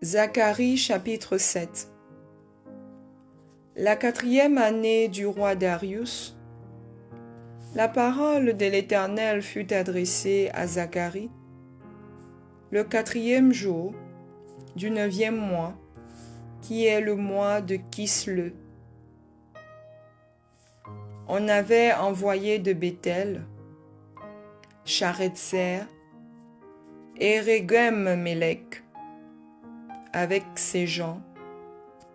Zacharie chapitre 7. La 4e année du roi Darius, la parole de l'Éternel fut adressée à Zacharie le 4e jour du 9e mois, qui est le mois de Kisle. On avait envoyé de Béthel, Charetzer et Régem-Mélec avec ses gens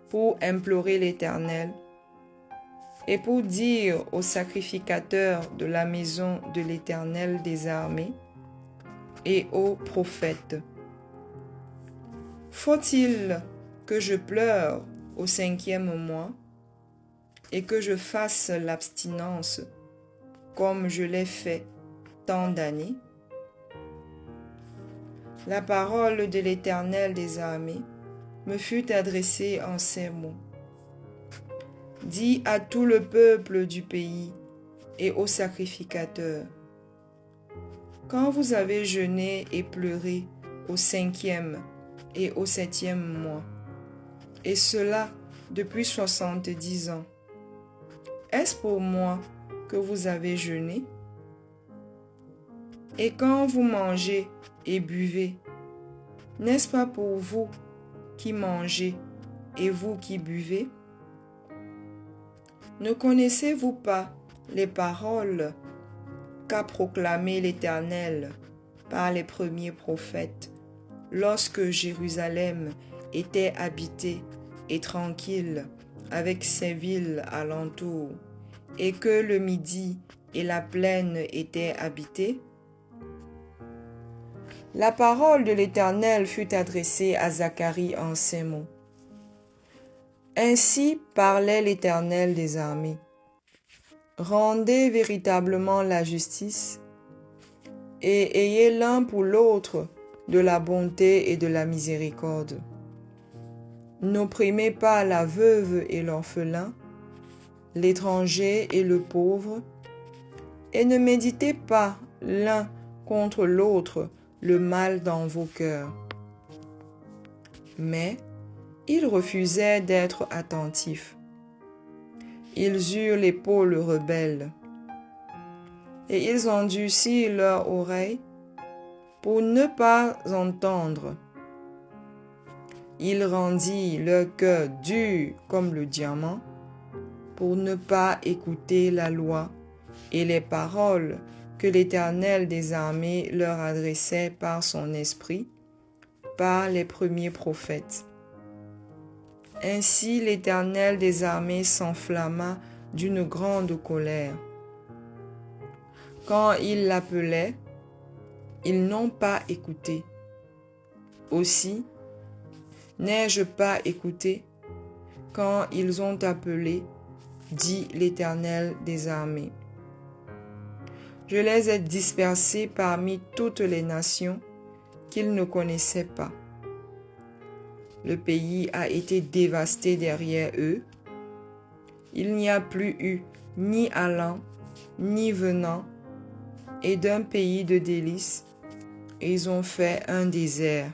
pour implorer l'Éternel et pour dire aux sacrificateurs de la maison de l'Éternel des armées et aux prophètes: faut-il que je pleure au 5e mois et que je fasse l'abstinence comme je l'ai fait tant d'années? La parole de l'Éternel des armées me fut adressée en ces mots: dis à tout le peuple du pays et aux sacrificateurs: quand vous avez jeûné et pleuré au 5e et au 7e mois, et cela depuis 70 ans, est-ce pour moi que vous avez jeûné? Et quand vous mangez et buvez, n'est-ce pas pour vous qui mangez et vous qui buvez? Ne connaissez-vous pas les paroles qu'a proclamées l'Éternel par les premiers prophètes lorsque Jérusalem était habitée et tranquille avec ses villes alentour, et que le Midi et la plaine étaient habités? La parole de l'Éternel fut adressée à Zacharie en ces mots: ainsi parlait l'Éternel des armées. Rendez véritablement la justice et ayez l'un pour l'autre de la bonté et de la miséricorde. N'opprimez pas la veuve et l'orphelin, l'étranger et le pauvre, et ne méditez pas l'un contre l'autre le mal dans vos cœurs. Mais ils refusaient d'être attentifs. Ils eurent l'épaule rebelle, et ils endurcirent leurs oreilles pour ne pas entendre. Ils rendirent leur cœur dur comme le diamant pour ne pas écouter la loi et les paroles que l'Éternel des armées leur adressait par son esprit, par les premiers prophètes. Ainsi l'Éternel des armées s'enflamma d'une grande colère. Quand il l'appelait, ils n'ont pas écouté. Aussi, n'ai-je pas écouté quand ils ont appelé, dit l'Éternel des armées. Je les ai dispersés parmi toutes les nations qu'ils ne connaissaient pas. Le pays a été dévasté derrière eux. Il n'y a plus eu ni allant, ni venant, et d'un pays de délices, ils ont fait un désert.